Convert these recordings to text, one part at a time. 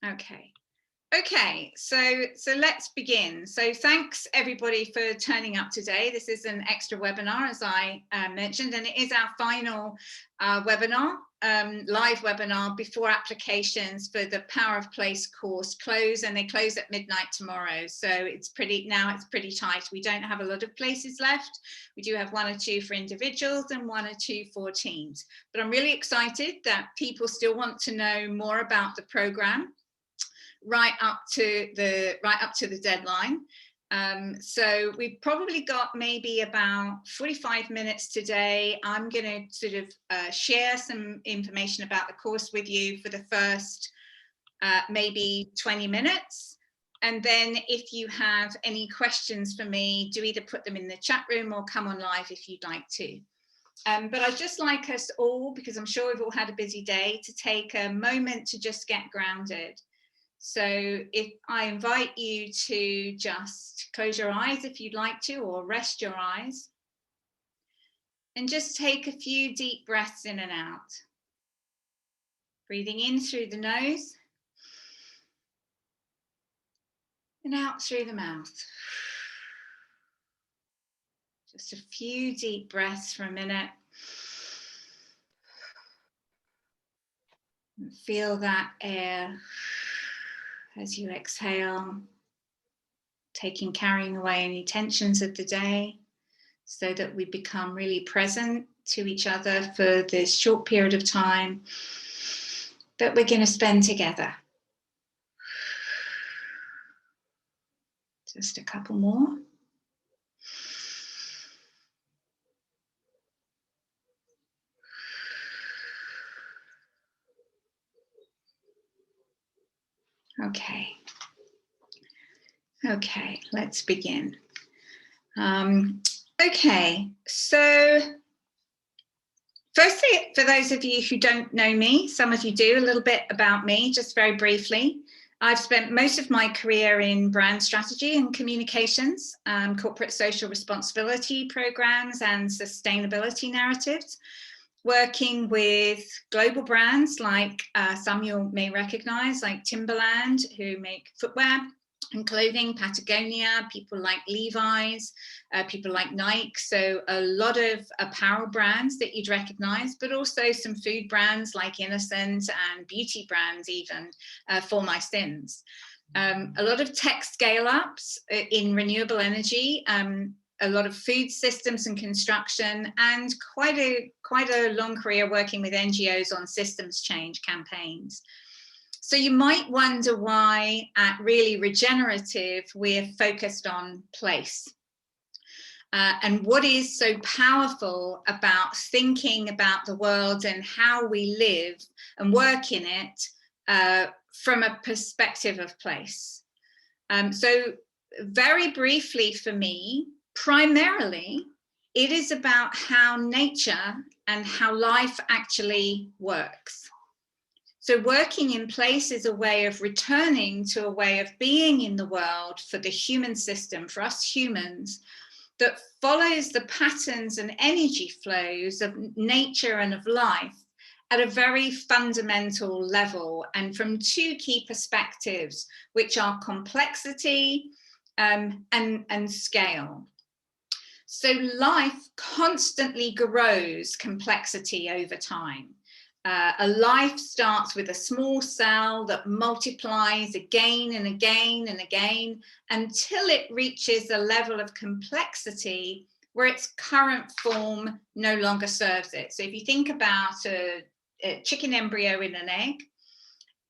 Okay. Okay, so let's begin. So thanks everybody for turning up today. This is an extra webinar, as I mentioned, and it is our final webinar, live webinar before applications for the Power of Place course close, and they close at midnight tomorrow. So it's pretty tight. We don't have a lot of places left. We do have 1 or 2 for individuals and 1 or 2 for teams. But I'm really excited that people still want to know more about the program. Right up to the deadline. So we've probably got maybe about 45 minutes today. I'm going to sort of share some information about the course with you for the first maybe 20 minutes. And then if you have any questions for me, do either put them in the chat room or come on live if you'd like to. But I'd just like us all, because I'm sure we've all had a busy day, to take a moment to just get grounded. So if I invite you to just close your eyes if you'd like to, or rest your eyes, and just take a few deep breaths in and out. Breathing in through the nose and out through the mouth. Just a few deep breaths for a minute. And feel that air as you exhale, carrying away any tensions of the day, so that we become really present to each other for this short period of time that we're going to spend together. Just a couple more. Okay, let's begin. Okay, so firstly, for those of you who don't know me, some of you do, a little bit about me, just very briefly. I've spent most of my career in brand strategy and communications, corporate social responsibility programs and sustainability narratives, working with global brands like some you may recognize, like Timberland, who make footwear and clothing, Patagonia, people like Levi's, people like Nike. So a lot of apparel brands that you'd recognize, but also some food brands like Innocent and beauty brands even, for my sins. A lot of tech scale-ups in renewable energy, a lot of food systems and construction, and quite a long career working with NGOs on systems change campaigns. So you might wonder why at Really Regenerative we're focused on place. And what is so powerful about thinking about the world and how we live and work in it from a perspective of place. So very briefly for me, primarily, it is about how nature and how life actually works. So working in place is a way of returning to a way of being in the world for the human system, for us humans, that follows the patterns and energy flows of nature and of life at a very fundamental level, and from 2 key perspectives, which are complexity and scale. So life constantly grows complexity over time. A life starts with a small cell that multiplies again and again and again until it reaches a level of complexity where its current form no longer serves it. So if you think about a chicken embryo in an egg,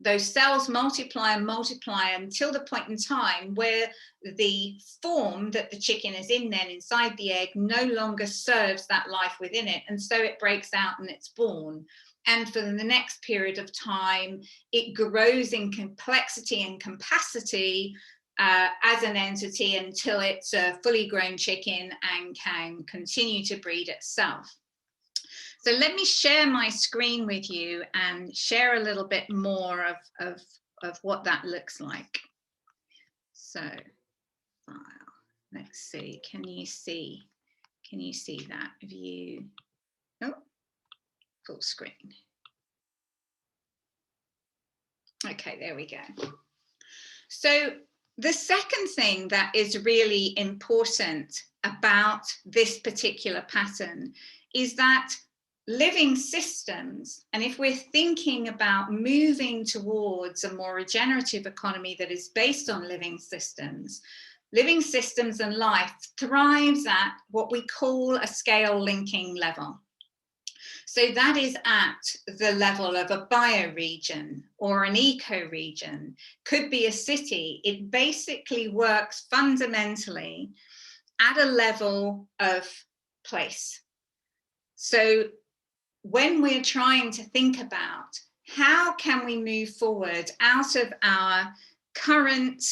those cells multiply and multiply until the point in time where the form that the chicken is in then inside the egg no longer serves that life within it, and so it breaks out and it's born. And for the next period of time, it grows in complexity and capacity as an entity until it's a fully grown chicken and can continue to breed itself. So let me share my screen with you and share a little bit more of what that looks like. So, file, let's see, can you see that view? Oh, full screen. Okay, there we go. So the second thing that is really important about this particular pattern is that living systems, and if we're thinking about moving towards a more regenerative economy that is based on living systems and life thrives at what we call a scale linking level. So that is at the level of a bioregion or an ecoregion, could be a city. It basically works fundamentally at a level of place. So when we're trying to think about how can we move forward out of our current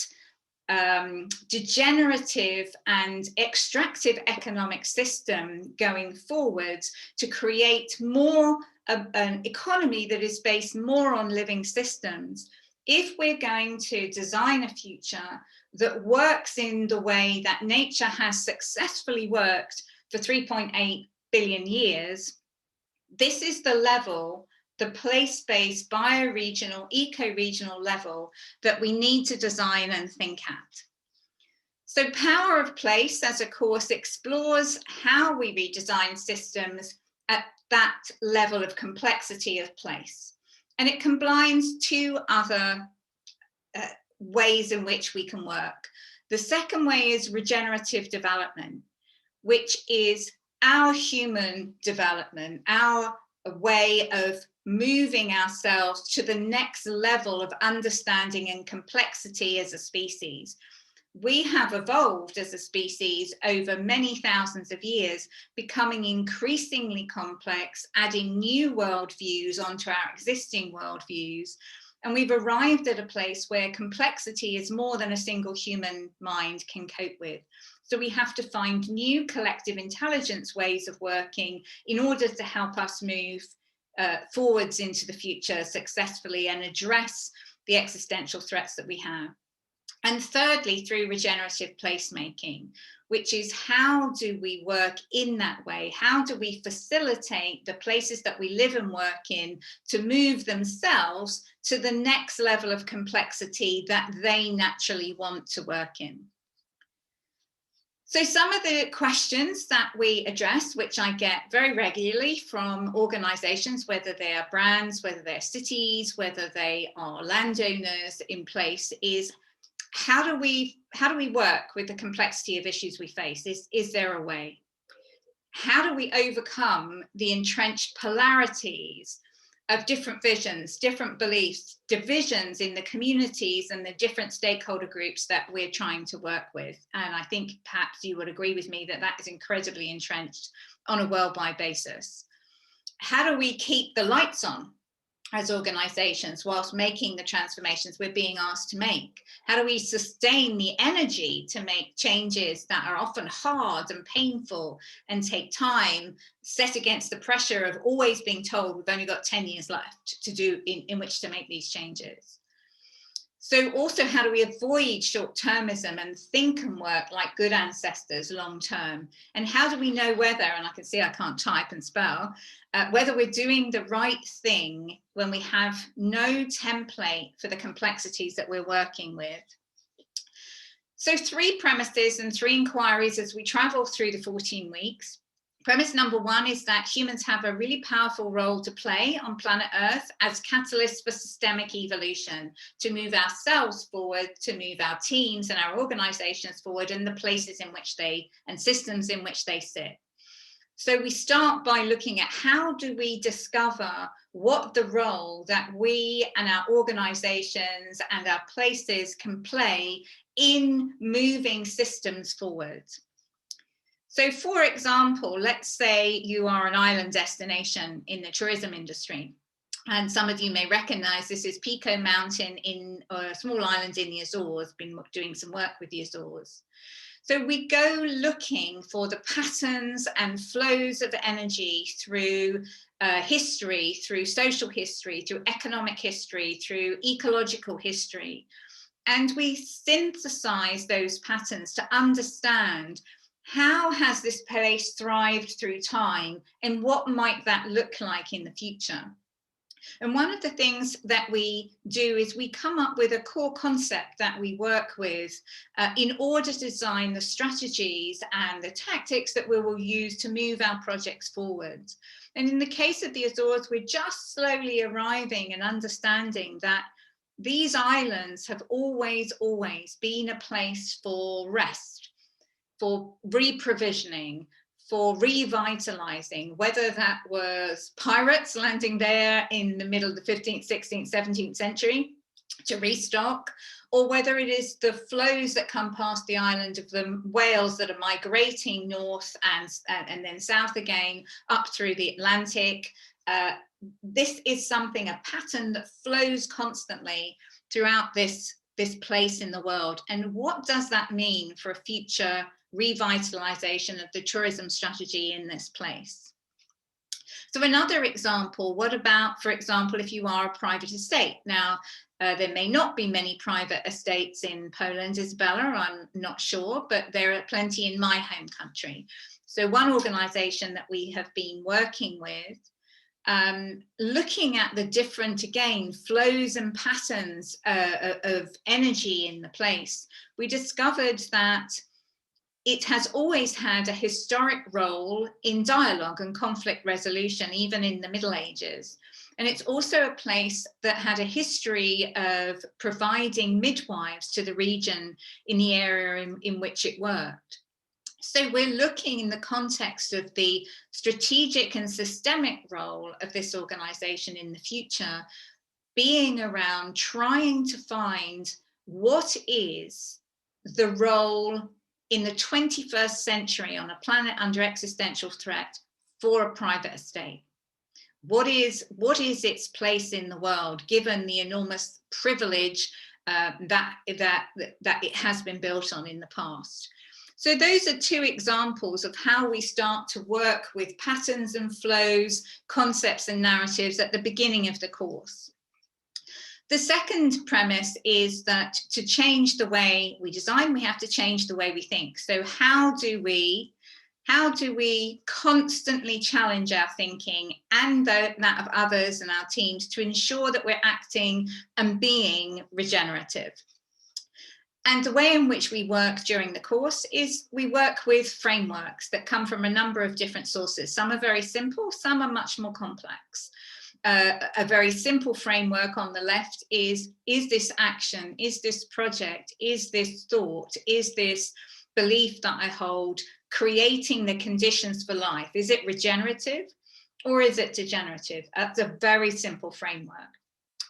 degenerative and extractive economic system going forward to create more an economy that is based more on living systems, if we're going to design a future that works in the way that nature has successfully worked for 3.8 billion years, this is the level, the place-based, bioregional, eco-regional level that we need to design and think at. So Power of Place as a course explores how we redesign systems at that level of complexity of place. And it combines two other ways in which we can work. The second way is regenerative development, which is our human development, our way of moving ourselves to the next level of understanding and complexity as a species. We have evolved as a species over many thousands of years, becoming increasingly complex, adding new worldviews onto our existing worldviews. And we've arrived at a place where complexity is more than a single human mind can cope with. So we have to find new collective intelligence ways of working in order to help us move forwards into the future successfully and address the existential threats that we have. And thirdly, through regenerative placemaking, which is how do we work in that way? How do we facilitate the places that we live and work in to move themselves to the next level of complexity that they naturally want to work in? So some of the questions that we address, which I get very regularly from organizations, whether they are brands, whether they're cities, whether they are landowners in place, is how do we work with the complexity of issues we face? Is there a way? How do we overcome the entrenched polarities of different visions, different beliefs, divisions in the communities and the different stakeholder groups that we're trying to work with? And I think perhaps you would agree with me that that is incredibly entrenched on a worldwide basis. How do we keep the lights on as organizations whilst making the transformations we're being asked to make? How do we sustain the energy to make changes that are often hard and painful and take time, set against the pressure of always being told we've only got 10 years left to do in which to make these changes? So also, how do we avoid short-termism and think and work like good ancestors long-term? And how do we know whether, and I can see I can't type and spell, whether we're doing the right thing when we have no template for the complexities that we're working with? So 3 premises and 3 inquiries as we travel through the 14 weeks. Premise number 1 is that humans have a really powerful role to play on planet Earth as catalysts for systemic evolution, to move ourselves forward, to move our teams and our organizations forward, and the places in which they, and systems in which they sit. So we start by looking at how do we discover what the role that we and our organizations and our places can play in moving systems forward. So for example, let's say you are an island destination in the tourism industry. And some of you may recognize this is Pico Mountain in a small island in the Azores, been doing some work with the Azores. So we go looking for the patterns and flows of energy through history, through social history, through economic history, through ecological history. And we synthesize those patterns to understand how has this place thrived through time and what might that look like in the future. And one of the things that we do is we come up with a core concept that we work with in order to design the strategies and the tactics that we will use to move our projects forward. And in the case of the Azores, we're just slowly arriving and understanding that these islands have always been a place for rest, for reprovisioning, for revitalizing, whether that was pirates landing there in the middle of the 15th, 16th, 17th century to restock, or whether it is the flows that come past the island of the whales that are migrating north and then south again up through the Atlantic. This is something, a pattern that flows constantly throughout this place in the world. And what does that mean for a future revitalization of the tourism strategy in this place? So another example, what about, for example, if you are a private estate? Now, there may not be many private estates in Poland, Isabella, I'm not sure, but there are plenty in my home country. So one organization that we have been working with, looking at the different, again, flows and patterns of energy in the place, we discovered that it has always had a historic role in dialogue and conflict resolution, even in the Middle Ages. And it's also a place that had a history of providing midwives to the region in the area in which it worked. So we're looking in the context of the strategic and systemic role of this organization in the future, being around trying to find what is the role in the 21st century on a planet under existential threat for a private estate. What is its place in the world, given the enormous privilege that it has been built on in the past? So those are two examples of how we start to work with patterns and flows, concepts and narratives at the beginning of the course. The second premise is that to change the way we design, we have to change the way we think. So how do we constantly challenge our thinking and that of others and our teams to ensure that we're acting and being regenerative? And the way in which we work during the course is we work with frameworks that come from a number of different sources. Some are very simple, some are much more complex. A very simple framework on the left is this action, is this project, is this thought, is this belief that I hold creating the conditions for life? Is it regenerative or is it degenerative? That's a very simple framework.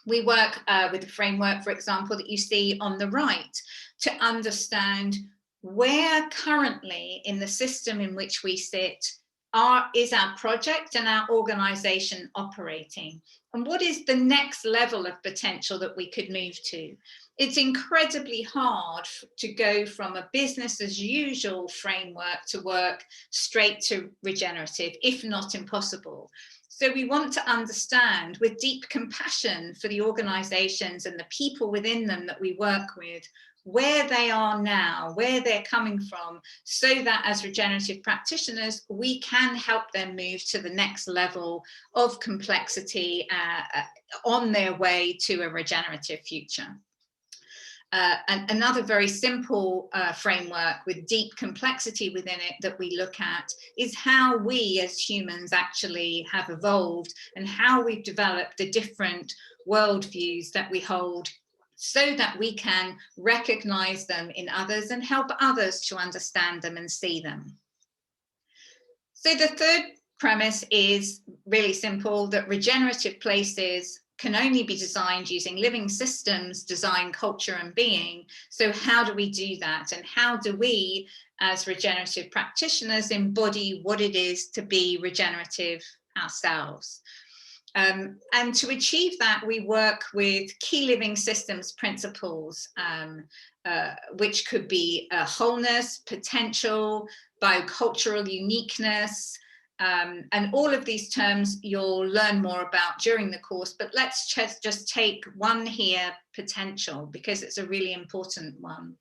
We work with a framework, for example, that you see on the right to understand where currently in the system in which we sit is our project and our organization operating, and what is the next level of potential that we could move to. It's incredibly hard to go from a business as usual framework to work straight to regenerative, if not impossible. So we want to understand with deep compassion for the organizations and the people within them that we work with, where they are now, where they're coming from, so that as regenerative practitioners, we can help them move to the next level of complexity on their way to a regenerative future. And another very simple framework with deep complexity within it that we look at is how we as humans actually have evolved and how we've developed the different worldviews that we hold, so that we can recognize them in others and help others to understand them and see them. So the third premise is really simple, that regenerative places can only be designed using living systems, design, culture, and being. So how do we do that? And how do we, as regenerative practitioners, embody what it is to be regenerative ourselves? And to achieve that, we work with key living systems principles, which could be wholeness, potential, biocultural uniqueness, and all of these terms you'll learn more about during the course, but let's just take one here, potential, because it's a really important one.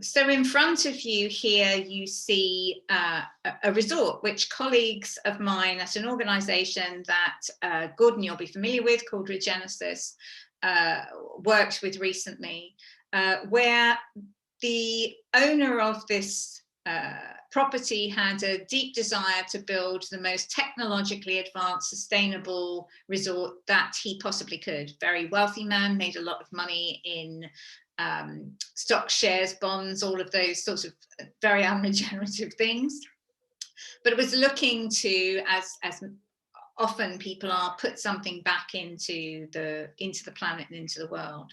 So in front of you here, you see a resort which colleagues of mine at an organisation that Gordon, you'll be familiar with, called Regenesis, worked with recently, where the owner of this property had a deep desire to build the most technologically advanced, sustainable resort that he possibly could. Very wealthy man, made a lot of money in stock, shares, bonds, all of those sorts of very unregenerative things. But it was looking to, as often people are, put something back into the planet and into the world.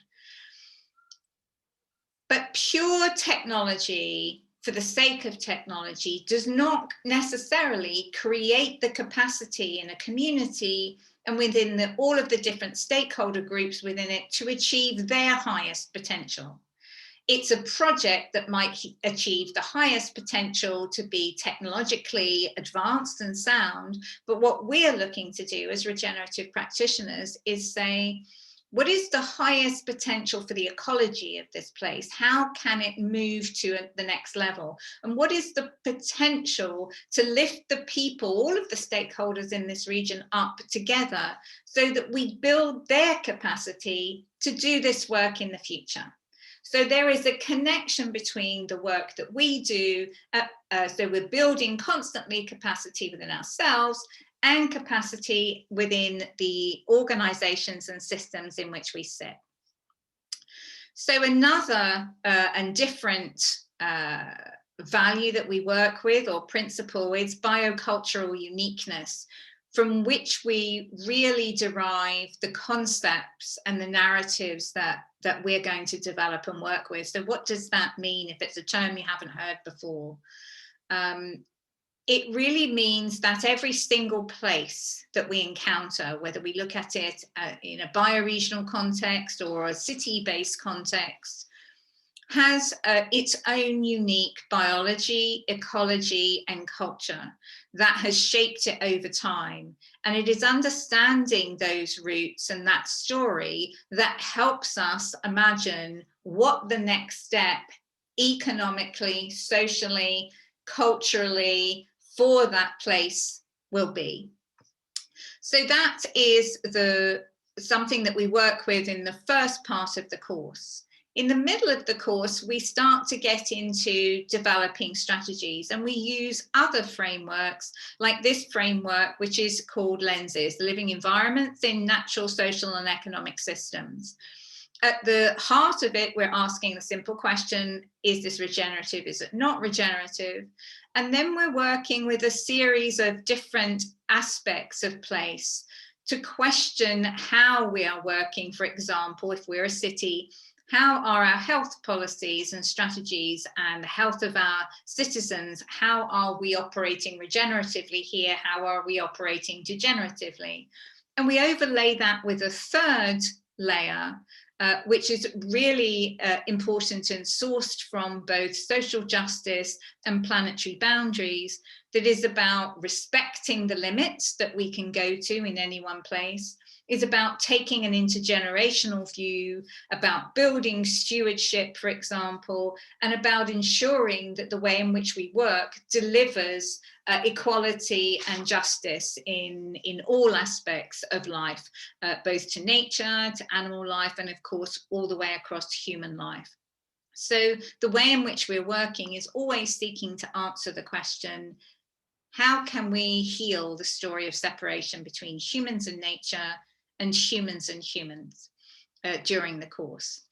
But pure technology, for the sake of technology, does not necessarily create the capacity in a community and within all of the different stakeholder groups within it to achieve their highest potential. It's a project that might achieve the highest potential to be technologically advanced and sound, but what we're looking to do as regenerative practitioners is say, what is the highest potential for the ecology of this place? How can it move to the next level? And what is the potential to lift the people, all of the stakeholders in this region, up together so that we build their capacity to do this work in the future? So there is a connection between the work that we do, so we're building constantly capacity within ourselves and capacity within the organizations and systems in which we sit. So another and different value that we work with, or principle, is biocultural uniqueness, from which we really derive the concepts and the narratives that we're going to develop and work with. So what does that mean if it's a term you haven't heard before? It really means that every single place that we encounter, whether we look at it in a bioregional context or a city-based context, has its own unique biology, ecology, and culture that has shaped it over time. And it is understanding those roots and that story that helps us imagine what the next step economically, socially, culturally, for that place will be. So that is something that we work with in the first part of the course. In the middle of the course, we start to get into developing strategies, and we use other frameworks like this framework, which is called Lenses, Living Environments in Natural, Social and Economic Systems. At the heart of it, we're asking the simple question, is this regenerative? Is it not regenerative? And then we're working with a series of different aspects of place to question how we are working. For example, if we're a city, how are our health policies and strategies and the health of our citizens? How are we operating regeneratively here? How are we operating degeneratively? And we overlay that with a third layer, which is really important and sourced from both social justice and planetary boundaries, that is about respecting the limits that we can go to in any one place, is about taking an intergenerational view, about building stewardship, for example, and about ensuring that the way in which we work delivers equality and justice in all aspects of life, both to nature, to animal life, and of course, all the way across to human life. So the way in which we're working is always seeking to answer the question, how can we heal the story of separation between humans and nature and humans during the course?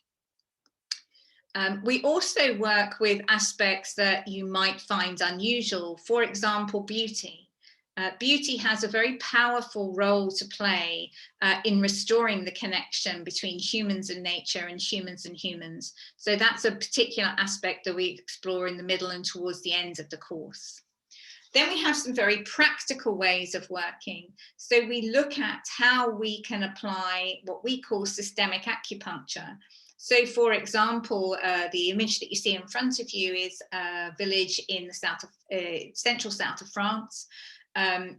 We also work with aspects that you might find unusual. For example, beauty. Beauty has a very powerful role to play in restoring the connection between humans and nature and humans. So that's a particular aspect that we explore in the middle and towards the end of the course. Then we have some very practical ways of working. So we look at how we can apply what we call systemic acupuncture. So for example, the image that you see in front of you is a village in the central south of France.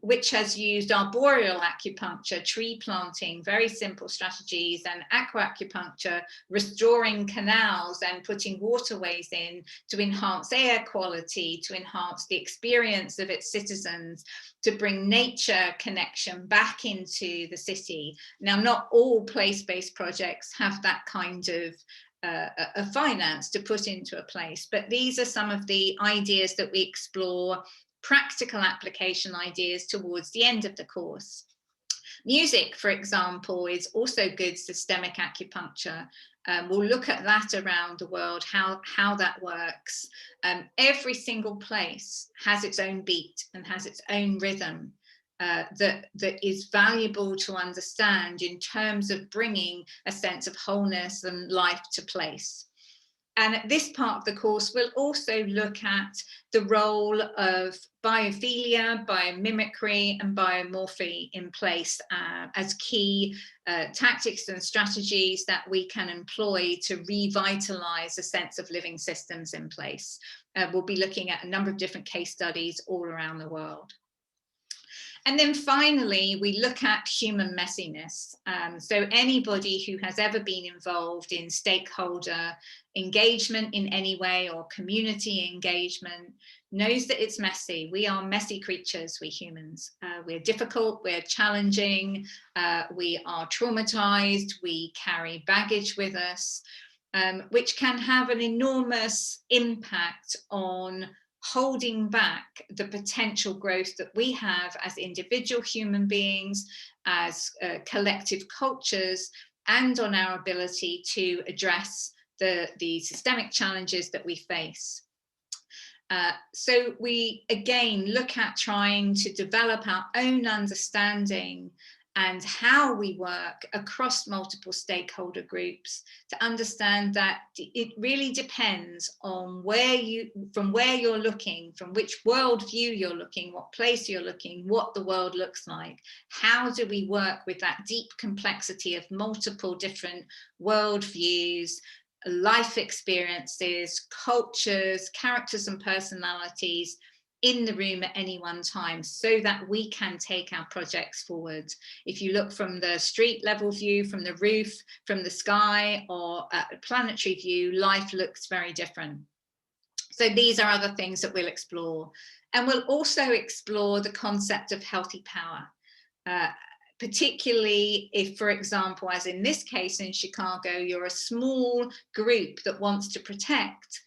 which has used arboreal acupuncture, tree planting, very simple strategies, and aquacupuncture, restoring canals and putting waterways in to enhance air quality, to enhance the experience of its citizens, to bring nature connection back into the city. Now, not all place-based projects have that kind of a finance to put into a place, but these are some of the ideas that we explore, practical application ideas towards the end of the course. Music, for example, is also good systemic acupuncture. We'll look at that around the world, how that works. Every single place has its own beat and has its own rhythm that is valuable to understand in terms of bringing a sense of wholeness and life to place. And at this part of the course, we'll also look at the role of biophilia, biomimicry, and biomorphy in place as key tactics and strategies that we can employ to revitalize a sense of living systems in place. We'll be looking at a number of different case studies all around the world. And then finally, we look at human messiness. So anybody who has ever been involved in stakeholder engagement in any way or community engagement knows that it's messy. We are messy creatures, we humans. We're difficult, we're challenging, we are traumatized, we carry baggage with us, which can have an enormous impact on holding back the potential growth that we have as individual human beings, as collective cultures, and on our ability to address the systemic challenges that we face. So we again look at trying to develop our own understanding and how we work across multiple stakeholder groups to understand that it really depends on from where you're looking, from which worldview you're looking, what place you're looking, what the world looks like. How do we work with that deep complexity of multiple different worldviews, life experiences, cultures, characters and personalities in the room at any one time, so that we can take our projects forward. If you look from the street level view, from the roof, from the sky, or a planetary view, life looks very different. So these are other things that we'll explore. And we'll also explore the concept of healthy power, particularly if, for example, as in this case in Chicago, you're a small group that wants to protect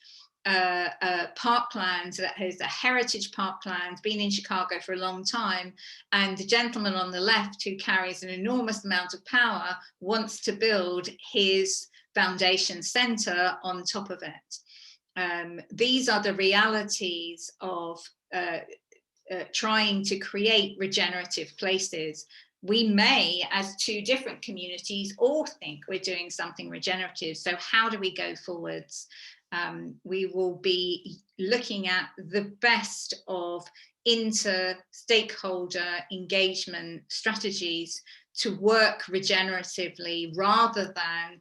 parkland that is a heritage parkland, been in Chicago for a long time, and the gentleman on the left who carries an enormous amount of power wants to build his foundation center on top of it. These are the realities of trying to create regenerative places. We may, as two different communities, all think we're doing something regenerative. So how do we go forwards? We will be looking at the best of inter-stakeholder engagement strategies to work regeneratively rather than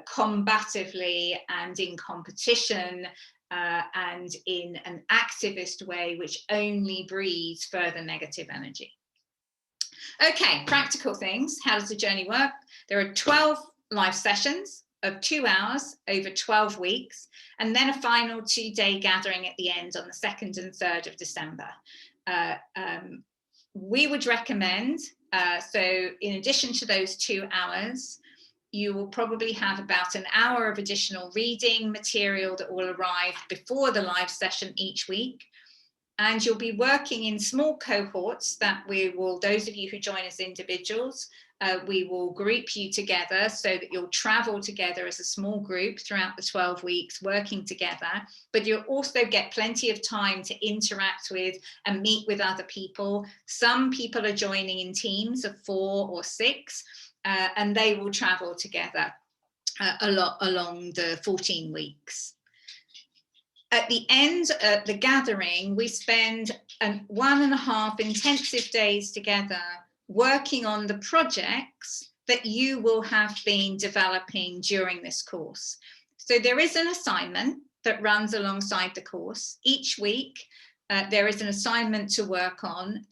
combatively and in competition and in an activist way, which only breeds further negative energy. Okay, practical things. How does the journey work? There are 12 live sessions of 2 hours over 12 weeks, and then a final 2-day gathering at the end on the 2nd and 3rd of December. We would recommend, so in addition to those 2 hours, you will probably have about an hour of additional reading material that will arrive before the live session each week. And you'll be working in small cohorts that we will, those of you who join as individuals, we will group you together so that you'll travel together as a small group throughout the 12 weeks working together, but you'll also get plenty of time to interact with and meet with other people. Some people are joining in teams of 4 or 6, and they will travel together along the 14 weeks. At the end of the gathering, we spend 1.5 intensive days together working on the projects that you will have been developing during this course. So there is an assignment that runs alongside the course. Each week, there is an assignment to work on.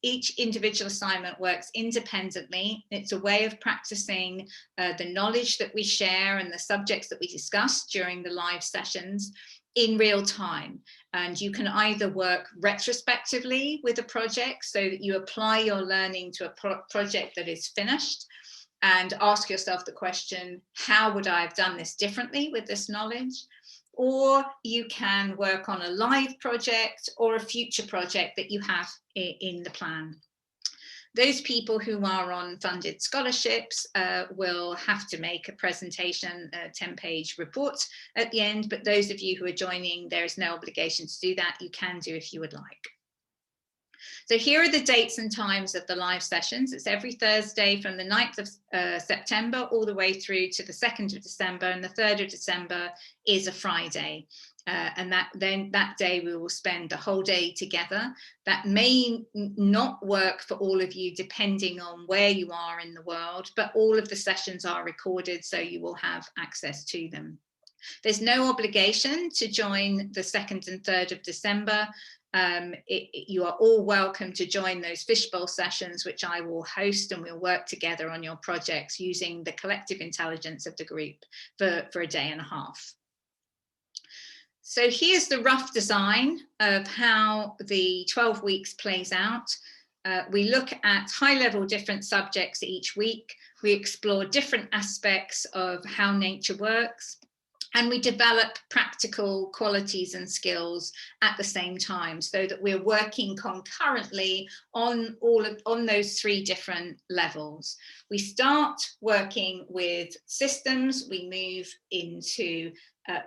Each individual assignment works independently. It's a way of practicing the knowledge that we share and the subjects that we discuss during the live sessions in real time. And you can either work retrospectively with a project so that you apply your learning to a project that is finished and ask yourself the question, how would I have done this differently with this knowledge? Or you can work on a live project or a future project that you have in the plan. Those people who are on funded scholarships will have to make a presentation, a 10-page report at the end, but those of you who are joining, there is no obligation to do that. You can do if you would like. So here are the dates and times of the live sessions. It's every Thursday from the 9th of September all the way through to the 2nd of December, and the 3rd of December is a Friday. And that day we will spend the whole day together. That may not work for all of you depending on where you are in the world, but all of the sessions are recorded, so you will have access to them. There's no obligation to join the 2nd and 3rd of December. You are all welcome to join those fishbowl sessions, which I will host, and we'll work together on your projects using the collective intelligence of the group for a day and a half. So here's the rough design of how the 12 weeks plays out. We look at high-level different subjects each week. We explore different aspects of how nature works, and we develop practical qualities and skills at the same time, so that we're working concurrently on those 3 different levels. We start working with systems, we move into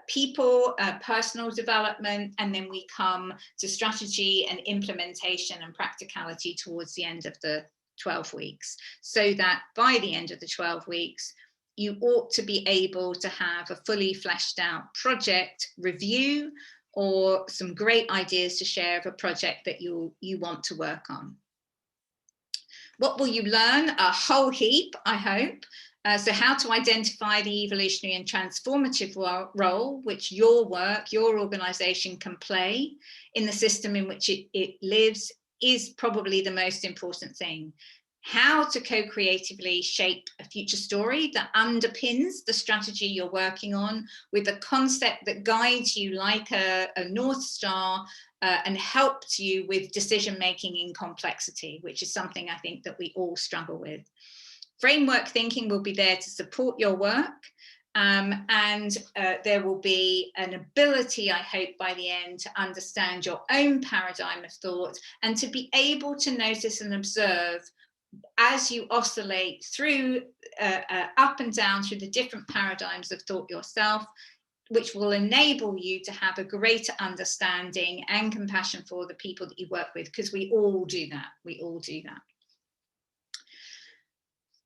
people, personal development, and then we come to strategy and implementation and practicality towards the end of the 12 weeks, so that by the end of the 12 weeks, you ought to be able to have a fully fleshed out project review or some great ideas to share of a project that you want to work on. What will you learn? A whole heap, I hope. So how to identify the evolutionary and transformative role which your work, your organization can play in the system in which it lives is probably the most important thing. How to co-creatively shape a future story that underpins the strategy you're working on, with a concept that guides you like a North Star and helps you with decision-making in complexity, which is something I think that we all struggle with. Framework thinking will be there to support your work, and there will be an ability, I hope, by the end to understand your own paradigm of thought and to be able to notice and observe as you oscillate through up and down through the different paradigms of thought yourself, which will enable you to have a greater understanding and compassion for the people that you work with, because we all do that. We all do that.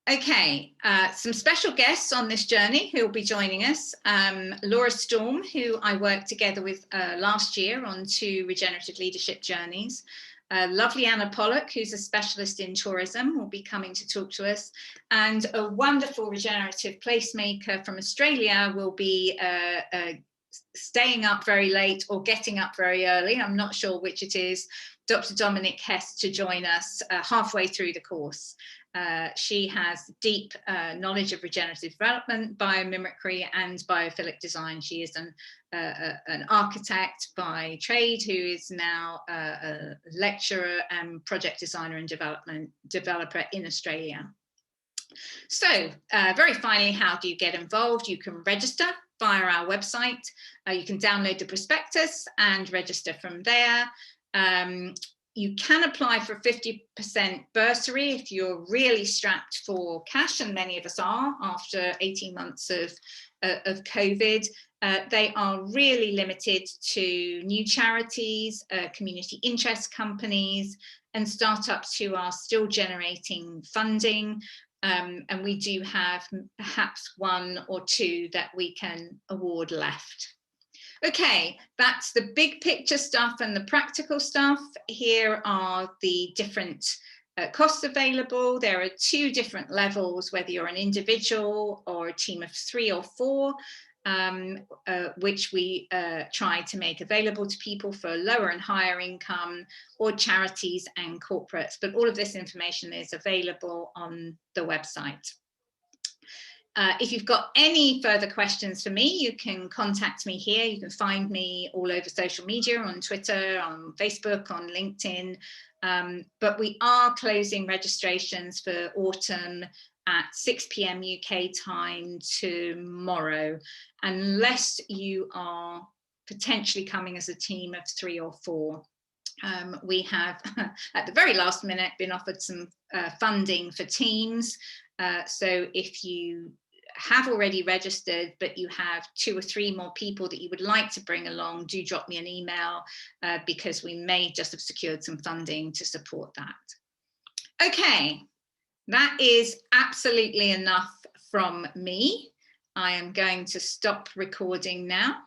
Okay, some special guests on this journey who will be joining us. Laura Storm, who I worked together with last year on 2 regenerative leadership journeys. Lovely Anna Pollock, who's a specialist in tourism, will be coming to talk to us. And a wonderful regenerative placemaker from Australia will be staying up very late or getting up very early. I'm not sure which it is. Dr. Dominic Hess to join us halfway through the course. She has deep knowledge of regenerative development, biomimicry, and biophilic design. She is an architect by trade who is now a lecturer and project designer and developer in Australia. So very finally, how do you get involved? You can register via our website. You can download the prospectus and register from there. You can apply for a 50% bursary if you're really strapped for cash, and many of us are after 18 months of COVID. They are really limited to new charities, community interest companies, and startups who are still generating funding. And we do have perhaps 1 or 2 that we can award left. Okay, that's the big picture stuff and the practical stuff. Here are the different costs available. There are 2 different levels, whether you're an individual or a team of 3 or 4. which we try to make available to people for lower and higher income, or charities and corporates. But all of this information is available on the website. If you've got any further questions for me, you can contact me here. You can find me all over social media, on Twitter, on Facebook, on LinkedIn. But we are closing registrations for autumn at 6 p.m. UK time tomorrow, unless you are potentially coming as a team of 3 or 4. We have, at the very last minute, been offered some funding for teams. So if you have already registered, but you have 2 or 3 more people that you would like to bring along, do drop me an email, because we may just have secured some funding to support that. Okay, that is absolutely enough from me. I am going to stop recording now.